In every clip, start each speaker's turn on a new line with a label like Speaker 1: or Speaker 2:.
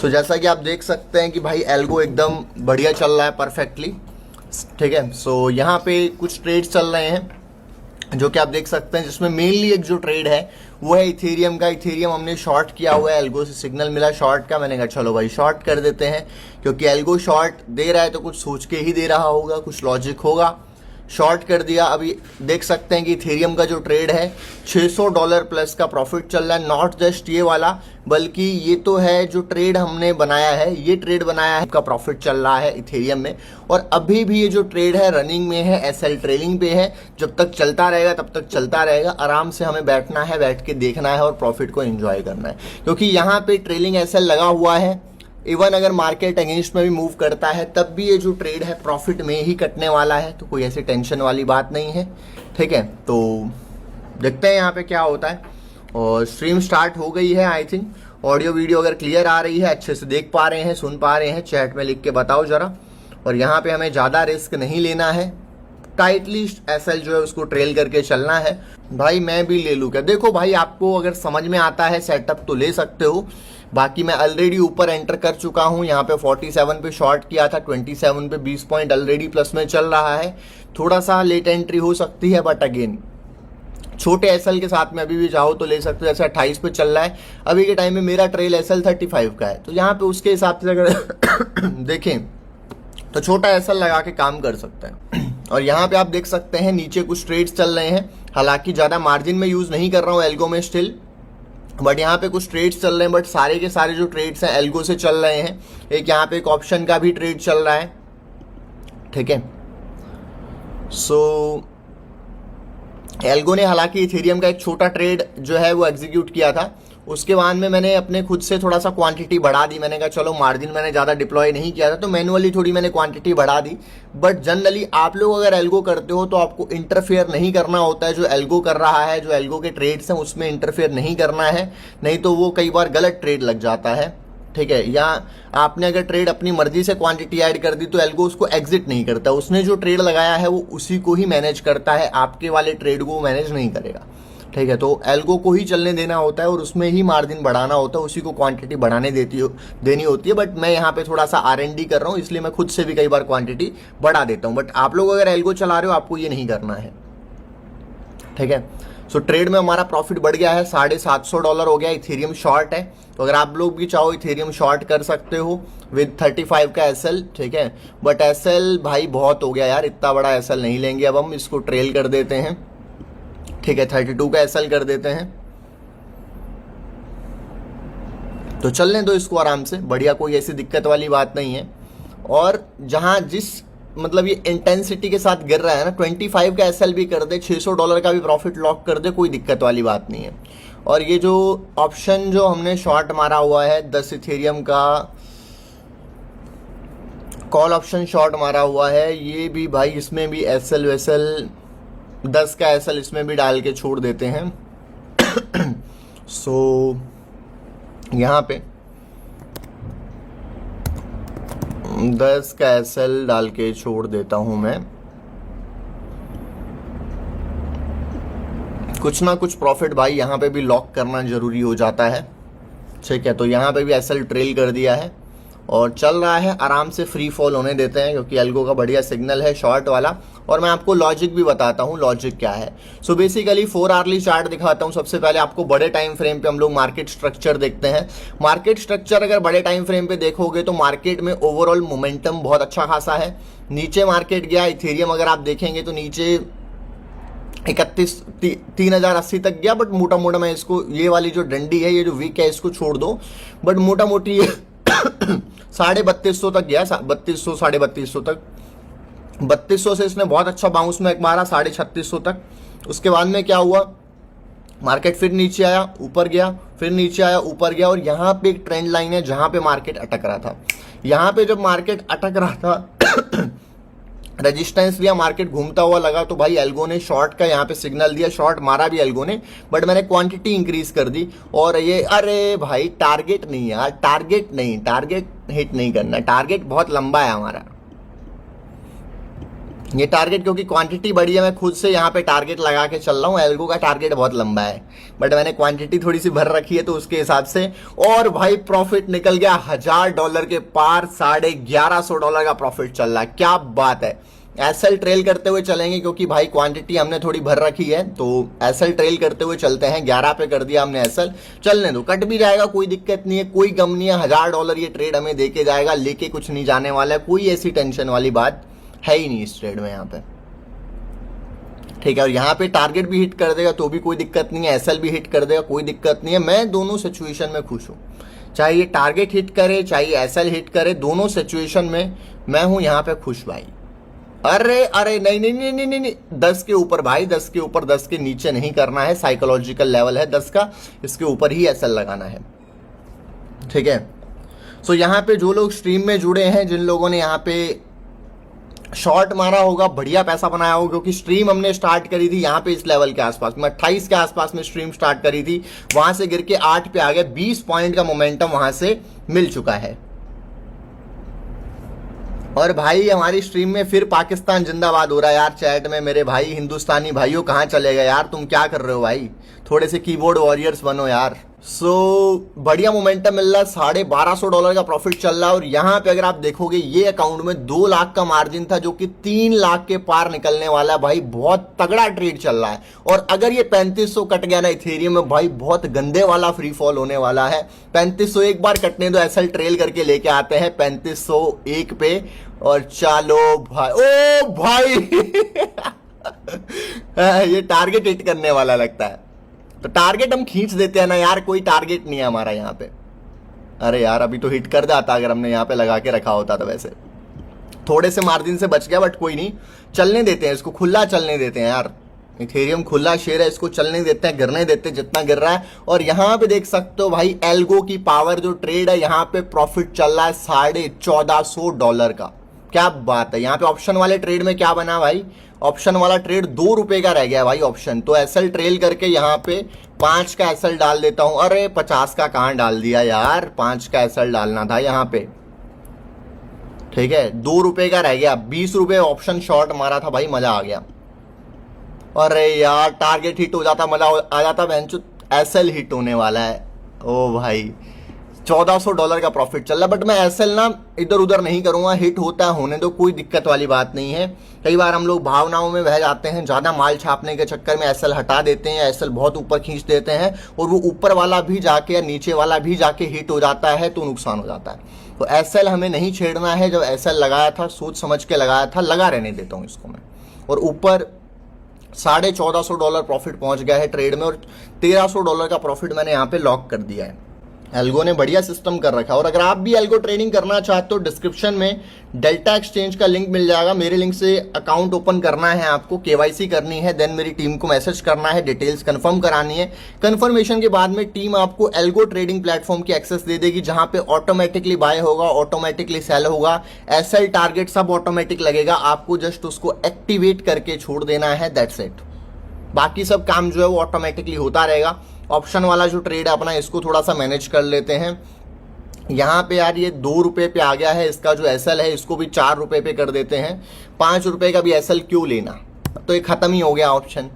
Speaker 1: तो जैसा कि आप देख सकते हैं कि भाई एल्गो एकदम बढ़िया चल रहा है परफेक्टली, ठीक है। सो यहाँ पे कुछ ट्रेड्स चल रहे हैं जो कि आप देख सकते हैं, जिसमें मेनली एक जो ट्रेड है वो है इथेरियम का। इथेरियम हमने शॉर्ट किया हुआ है, एल्गो से सिग्नल मिला शॉर्ट का, मैंने कहा चलो भाई शॉर्ट कर देते हैं, क्योंकि एल्गो शॉर्ट दे रहा है तो कुछ सोच के ही दे रहा होगा, कुछ लॉजिक होगा। शॉर्ट कर दिया। अभी देख सकते हैं कि इथेरियम का जो ट्रेड है $600 प्लस का प्रॉफिट चल रहा है। नॉट जस्ट ये वाला, बल्कि ये तो है जो ट्रेड हमने बनाया है, ये ट्रेड बनाया है का प्रॉफिट चल रहा है इथेरियम में। और अभी भी ये जो ट्रेड है रनिंग में है, एसएल ट्रेलिंग पे है। जब तक चलता रहेगा तब तक चलता रहेगा, आराम से हमें बैठना है, बैठ के देखना है और प्रॉफिट को एंजॉय करना है, क्योंकि यहाँ पे ट्रेलिंग एसएल लगा हुआ है। इवन अगर मार्केट अगेंस्ट में भी मूव करता है तब भी ये जो ट्रेड है प्रॉफिट में ही कटने वाला है, तो कोई ऐसी टेंशन वाली बात नहीं है, ठीक है। तो देखते हैं यहाँ पे क्या होता है। और स्ट्रीम स्टार्ट हो गई है आई थिंक। ऑडियो वीडियो अगर क्लियर आ रही है, अच्छे से देख पा रहे हैं, सुन पा रहे हैं, चैट में लिख के बताओ जरा। और यहाँ पे हमें ज़्यादा रिस्क नहीं लेना है, टाइटली एसएल जो है उसको ट्रेल करके चलना है। भाई मैं भी ले लूँ क्या? देखो भाई, आपको अगर समझ में आता है सेटअप तो ले सकते हो, बाकी मैं ऑलरेडी ऊपर एंटर कर चुका हूं। यहाँ पे 47 पे शॉर्ट किया था, 27 पे 20 पॉइंट ऑलरेडी प्लस में चल रहा है। थोड़ा सा लेट एंट्री हो सकती है, बट अगेन छोटे एसएल के साथ में अभी भी चाहो तो ले सकते हो। जैसे 28 पे चल रहा है अभी के टाइम में, मेरा ट्रेल एसएल 35 का है, तो यहाँ पे उसके हिसाब से अगर देखें तो छोटा एसएल लगा के काम कर सकते हैं। और यहाँ पे आप देख सकते हैं नीचे कुछ ट्रेड्स चल रहे हैं, हालांकि ज़्यादा मार्जिन में यूज़ नहीं कर रहा हूँ एल्गो में स्टिल, बट यहाँ पे कुछ ट्रेड्स चल रहे हैं। बट सारे के सारे जो ट्रेड्स हैं एल्गो से चल रहे हैं। एक यहाँ पे एक ऑप्शन का भी ट्रेड चल रहा है, ठीक है। सो एल्गो ने हालांकि इथेरियम का एक छोटा ट्रेड जो है वो एग्जीक्यूट किया था, उसके बाद में मैंने अपने खुद से थोड़ा सा क्वांटिटी बढ़ा दी। मैंने कहा चलो मार्जिन मैंने ज़्यादा डिप्लॉय नहीं किया था तो मैनुअली थोड़ी मैंने क्वांटिटी बढ़ा दी। बट जनरली आप लोग अगर एल्गो करते हो तो आपको इंटरफेयर नहीं करना होता है। जो एल्गो कर रहा है, जो एल्गो के ट्रेड्स हैं उसमें इंटरफेयर नहीं करना है, नहीं तो वो कई बार गलत ट्रेड लग जाता है, ठीक है। या आपने अगर ट्रेड अपनी मर्जी से क्वांटिटी ऐड कर दी तो एल्गो उसको एग्जिट नहीं करता, उसने जो ट्रेड लगाया है वो उसी को ही मैनेज करता है, आपके वाले ट्रेड को मैनेज नहीं करेगा, ठीक है। तो एल्गो को ही चलने देना होता है और उसमें ही मार्जिन बढ़ाना होता है, उसी को क्वांटिटी बढ़ाने देनी होती है। बट मैं यहाँ पे थोड़ा सा R&D कर रहा हूँ, इसलिए मैं खुद से भी कई बार क्वांटिटी बढ़ा देता हूँ। बट आप लोग अगर एल्गो चला रहे हो आपको ये नहीं करना है, ठीक है। सो ट्रेड में हमारा प्रॉफिट बढ़ गया है, $750 हो गया। इथेरियम शॉर्ट है, तो अगर आप लोग भी चाहो इथेरियम शॉर्ट कर सकते हो विद 35 का एसएल, ठीक है। बट एसएल भाई बहुत हो गया यार, इतना बड़ा एसएल नहीं लेंगे, अब हम इसको ट्रेल कर देते हैं, ठीक है। 32 का एसएल कर देते हैं, तो चलने दो इसको आराम से, बढ़िया, कोई ऐसी दिक्कत वाली बात नहीं है। और जहां जिस मतलब ये इंटेंसिटी के साथ गिर रहा है ना, 25 का एसएल भी कर दे, $600 का भी प्रॉफिट लॉक कर दे, कोई दिक्कत वाली बात नहीं है। और ये जो ऑप्शन जो हमने शॉर्ट मारा हुआ है 10 इथेरियम का कॉल ऑप्शन शॉर्ट मारा हुआ है, ये भी भाई इसमें भी एसएल वेसएल 10 का एसएल इसमें भी डाल के छोड़ देते हैं। सो यहाँ पे 10 का एसएल डाल के छोड़ देता हूं मैं, कुछ ना कुछ प्रॉफिट भाई यहाँ पे भी लॉक करना जरूरी हो जाता है, ठीक है। तो यहाँ पे भी एसएल ट्रेल कर दिया है और चल रहा है, आराम से फ्री फॉल होने देते हैं, क्योंकि एल्गो का बढ़िया सिग्नल है शॉर्ट वाला। और मैं आपको लॉजिक भी बताता हूँ, लॉजिक क्या है। सो बेसिकली 4 आवर्ली चार्ट दिखाता हूँ। सबसे पहले आपको बड़े टाइम फ्रेम पे हम लोग मार्केट स्ट्रक्चर देखते हैं। मार्केट स्ट्रक्चर अगर बड़े टाइम फ्रेम पे देखोगे तो मार्केट में ओवरऑल मोमेंटम बहुत अच्छा खासा है। नीचे मार्केट गया, इथेरियम अगर आप देखेंगे तो नीचे 3080 तक गया, बट मोटा मोटा मैं इसको, ये वाली जो डंडी है, ये जो वीक है, इसको छोड़ दो, बट मोटा मोटी 3250 तक गया, 3200 3250 तक। 3200 से इसने बहुत अच्छा बाउंस में मारा 3650 तक। उसके बाद में क्या हुआ, मार्केट फिर नीचे आया, ऊपर गया, फिर नीचे आया, ऊपर गया। और यहाँ पे एक ट्रेंड लाइन है जहां पे मार्केट अटक रहा था। यहाँ पे जब मार्केट अटक रहा था रेजिस्टेंस दिया, मार्केट घूमता हुआ लगा, तो भाई एल्गो ने शॉर्ट का यहाँ पे सिग्नल दिया, शॉर्ट मारा भी एल्गो ने, बट मैंने क्वांटिटी इंक्रीज कर दी। और ये, अरे भाई टारगेट नहीं यार, टारगेट हिट नहीं करना, टारगेट बहुत लंबा है हमारा, ये टारगेट क्योंकि क्वांटिटी बड़ी है, मैं खुद से यहाँ पे टारगेट लगा के चल रहा हूँ। एल्गो का टारगेट बहुत लंबा है बट मैंने क्वांटिटी थोड़ी सी भर रखी है तो उसके हिसाब से। और भाई प्रॉफिट निकल गया $1000 के पार, $1150 का प्रॉफिट चल रहा है, क्या बात है। एसएल ट्रेल करते हुए चलेंगे क्योंकि भाई क्वांटिटी हमने थोड़ी भर रखी है, तो एसएल ट्रेल करते हुए चलते हैं। 11 पे कर दिया हमने एसएल, चलने दो, कट भी जाएगा, कोई दिक्कत नहीं है, कोई गम नहीं है। $1000 ये ट्रेड हमें देके जाएगा, लेके कुछ नहीं जाने वाला है, कोई ऐसी टेंशन वाली बात है ही नहीं इस ट्रेड में यहाँ पे, ठीक है। और यहाँ पे टारगेट भी हिट कर देगा तो भी कोई दिक्कत नहीं है, एसएल भी हिट कर देगा, कोई दिक्कत नहीं है। मैं दोनों सिचुएशन में खुश हूँ, चाहे ये टारगेट हिट करे चाहे एसएल हिट करे, दोनों सिचुएशन में मैं हूं यहाँ पे खुश भाई। अरे अरे नहीं नहीं नहीं नहीं नहीं, नहीं। 10 के ऊपर भाई, 10 के ऊपर, 10 के नीचे नहीं करना है, साइकोलॉजिकल लेवल है 10 का, इसके ऊपर ही एसएल लगाना है, ठीक है। सो यहाँ पे जो लोग स्ट्रीम में जुड़े हैं, जिन लोगों ने यहाँ पे शॉर्ट मारा होगा, बढ़िया पैसा बनाया होगा, क्योंकि स्ट्रीम हमने स्टार्ट करी थी यहाँ पे इस लेवल के आसपास में, 28 के आसपास में स्ट्रीम स्टार्ट करी थी, वहां से गिर के 8 पे आ गए, 20 पॉइंट का मोमेंटम वहां से मिल चुका है। और भाई हमारी स्ट्रीम में फिर पाकिस्तान जिंदाबाद हो रहा है यार चैट में, मेरे भाई हिंदुस्तानी भाइयों कहाँ चले गए यार, तुम क्या कर रहे हो भाई, थोड़े से कीबोर्ड वॉरियर्स बनो यार। सो बढ़िया मोमेंटम मिल रहा है, $1250 का प्रॉफिट चल रहा है। और यहाँ पे अगर आप देखोगे ये अकाउंट में 2 लाख का मार्जिन था जो कि 3 लाख के पार निकलने वाला है भाई, बहुत तगड़ा ट्रेड चल रहा है। और अगर ये 3500 कट गया ना इथेरियम में भाई, बहुत गंदे वाला फ्री फॉल होने वाला है। 3500 एक बार कटने दो, एसएल ट्रेल करके लेके आते हैं 3501 पे, और चलो भाई, ओ भाई ये टारगेट हिट करने वाला लगता है, तो टारगेट हम खींच देते हैं ना यार, कोई टारगेट नहीं है हमारा यहाँ पे। अरे यार अभी तो हिट कर जाता अगर हमने यहाँ पे लगा के रखा होता, तो वैसे थोड़े से मार्जिन से बच गया, बट कोई नहीं, चलने देते हैं इसको, खुला चलने देते हैं यार। इथेरियम खुला शेयर है, इसको चलने देते हैं, गिरने देते हैं जितना गिर रहा है। और यहाँ पे देख सकते हो भाई एल्गो की पावर, जो ट्रेड है यहाँ पे प्रॉफिट चल रहा है $1450 का, क्या बात है। यहाँ पे ऑप्शन वाले ट्रेड में क्या बना भाई, ऑप्शन वाला ट्रेड $2 का रह गया भाई ऑप्शन, तो एसएल ट्रेल करके यहाँ पे 5 का एसएल डाल देता हूं। अरे 50 का कहां डाल दिया यार, 5 का एसएल डालना था यहाँ पे, ठीक है। $2 का रह गया, $20 ऑप्शन शॉर्ट मारा था भाई, मजा आ गया। अरे यार टारगेट हिट हो जाता, मजा आ जाता, बेंचो एसएल हिट होने वाला है। ओ भाई $1400 का प्रॉफिट चल रहा है, बट मैं एसएल ना इधर उधर नहीं करूंगा, हिट होता है होने दो, कोई दिक्कत वाली बात नहीं है। कई बार हम लोग भावनाओं में बह जाते हैं, ज्यादा माल छापने के चक्कर में एसएल हटा देते हैं, एसएल बहुत ऊपर खींच देते हैं, और वो ऊपर वाला भी जाके या नीचे वाला भी जाके हिट हो जाता है, तो नुकसान हो जाता है। तो एसएल हमें नहीं छेड़ना है, जब एसएल लगाया था सोच समझ के लगाया था, लगा रहने देता हूँ इसको मैं। और ऊपर $1450 प्रॉफिट पहुंच गया है ट्रेड में, और $1300 का प्रॉफिट मैंने यहाँ पे लॉक कर दिया है। एल्गो ने बढ़िया सिस्टम कर रखा है। और अगर आप भी एल्गो ट्रेडिंग करना चाहते हो, डिस्क्रिप्शन में डेल्टा एक्सचेंज का लिंक मिल जाएगा, मेरे लिंक से अकाउंट ओपन करना है आपको, केवाईसी करनी है, देन मेरी टीम को मैसेज करना है, डिटेल्स कंफर्म करानी है। कंफर्मेशन के बाद में टीम आपको एल्गो ट्रेडिंग प्लेटफॉर्म की एक्सेस दे देगी, जहां पे ऑटोमेटिकली बाय होगा, ऑटोमेटिकली सेल होगा, एसएल टारगेट सब ऑटोमेटिक लगेगा, आपको जस्ट उसको एक्टिवेट करके छोड़ देना है, दैट्स इट। बाकी सब काम जो है वो ऑटोमेटिकली होता रहेगा। ऑप्शन वाला जो ट्रेड है अपना, इसको थोड़ा सा मैनेज कर लेते हैं। यहाँ पे यार ये $2 पे आ गया है, इसका जो एसएल है इसको भी $4 पे कर देते हैं। $5 का भी एसएल क्यों लेना, तो ये खत्म ही हो गया ऑप्शन,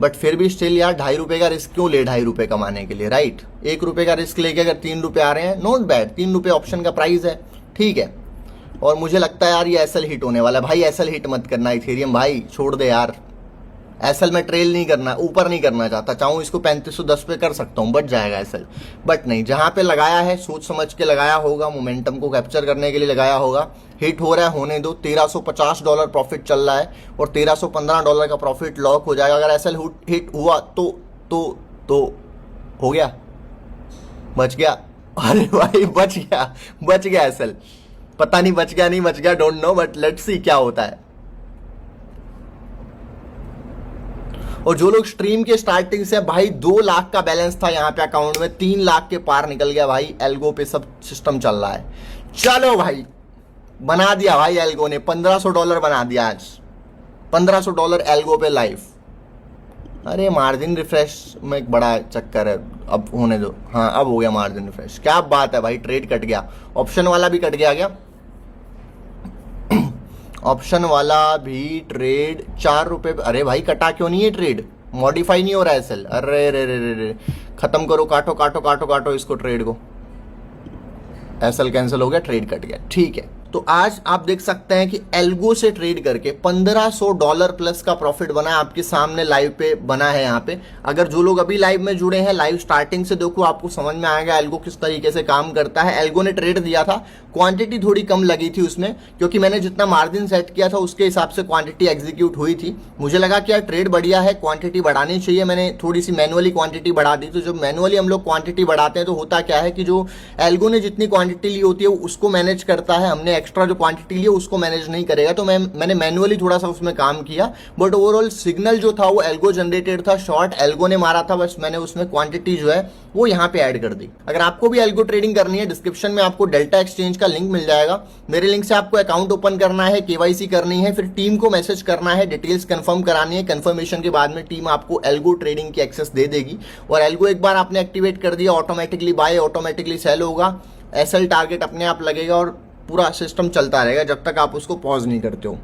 Speaker 1: बट फिर भी स्टिल यार $2.5 का रिस्क क्यों ले, $2.5 कमाने के लिए, राइट। $1 का रिस्क लेके अगर $3 आ रहे हैं, नॉट बैड, $3 ऑप्शन का प्राइस है, ठीक है। और मुझे लगता है यार ये एसएल हिट होने वाला है भाई, एसएल हिट मत करना इथेरियम भाई, छोड़ दे यार। एसएल में ट्रेल नहीं करना, ऊपर नहीं करना चाहता, चाहूँ इसको 3510 पे कर सकता हूँ, बच जाएगा एसएल, बट नहीं, जहां पे लगाया है सोच समझ के लगाया होगा, मोमेंटम को कैप्चर करने के लिए लगाया होगा। हिट हो रहा है, होने दो। $1350 प्रॉफिट चल रहा है, और $1315 का प्रॉफिट लॉक हो जाएगा। अगर एसएल हिट हुआ तो हो गया, बच गया। अरे भाई बच गया एसएल, पता नहीं बच गया नहीं बच गया, don't know, but let's see क्या होता है। और जो लोग स्ट्रीम के स्टार्टिंग से भाई 2 लाख का बैलेंस था यहाँ पे अकाउंट में, 3 लाख के पार निकल गया भाई, एल्गो पे सब सिस्टम चल रहा है। चलो भाई बना दिया भाई एल्गो ने, $1500 बना दिया आज, $1500 एल्गो पे लाइव। अरे मार्जिन रिफ्रेश में एक बड़ा चक्कर है, अब होने दो। हाँ अब हो गया मार्जिन रिफ्रेश, क्या बात है भाई, ट्रेड कट गया, ऑप्शन वाला भी कट गया क्या। ऑप्शन वाला भी ट्रेड 4 रुपए पे। अरे भाई कटा क्यों नहीं है ट्रेड? मॉडिफाई नहीं हो रहा है सेल। अरे रे रे रे रे, खत्म करो, काटो काटो काटो काटो इसको, ट्रेड को। एसएल कैंसिल हो गया, ट्रेड कट गया, ठीक है। तो आज आप देख सकते हैं कि एल्गो से ट्रेड करके $1500 प्लस का प्रॉफिट बना है, आपके सामने लाइव पे बना है यहाँ पे। अगर जो लोग अभी लाइव में जुड़े हैं, लाइव स्टार्टिंग से देखो, आपको समझ में आएगा एल्गो किस तरीके से काम करता है। एल्गो ने ट्रेड दिया था, क्वांटिटी थोड़ी कम लगी थी उसमें, क्योंकि मैंने जितना मार्जिन सेट किया था उसके हिसाब से क्वांटिटी एग्जीक्यूट हुई थी। मुझे लगा कि यार ट्रेड बढ़िया है, क्वांटिटी बढ़ानी चाहिए, मैंने थोड़ी सी मैनुअली क्वांटिटी बढ़ा दी। तो जब मैनुअली हम लोग क्वांटिटी बढ़ाते हैं तो होता क्या है कि जो एल्गो ने जितनी क्वांटिटी ली होती है उसको मैनेज करता है, हमने एक्स्ट्रा जो क्वांटिटी ली उसको मैनेज नहीं करेगा। तो मैंने मैनुअली थोड़ा सा उसमें काम किया, बट ओवरऑल सिग्नल जो था वो एल्गो जनरेटेड था, शॉर्ट एल्गो ने मारा था, बस मैंने उसमें क्वांटिटी जो है वो यहाँ पे ऐड कर दी। अगर आपको भी एल्गो ट्रेडिंग करनी है, डिस्क्रिप्शन में आपको डेल्टा एक्सचेंज का लिंक मिल जाएगा। मेरे लिंक से आपको अकाउंट ओपन करना है, केवाईसी करनी है, फिर टीम को मैसेज करना है, डिटेल्स कंफर्म करानी है। कंफर्मेशन के बाद में टीम आपको एल्गो ट्रेडिंग की एक्सेस दे देगी। और एल्गो एक बार आपने एक्टिवेट कर दिया, ऑटोमेटिकली बाय, ऑटोमेटिकली सेल होगा, एसएल टारगेट अपने आप लगेगा और पूरा सिस्टम चलता रहेगा जब तक आप उसको पॉज नहीं करते हो।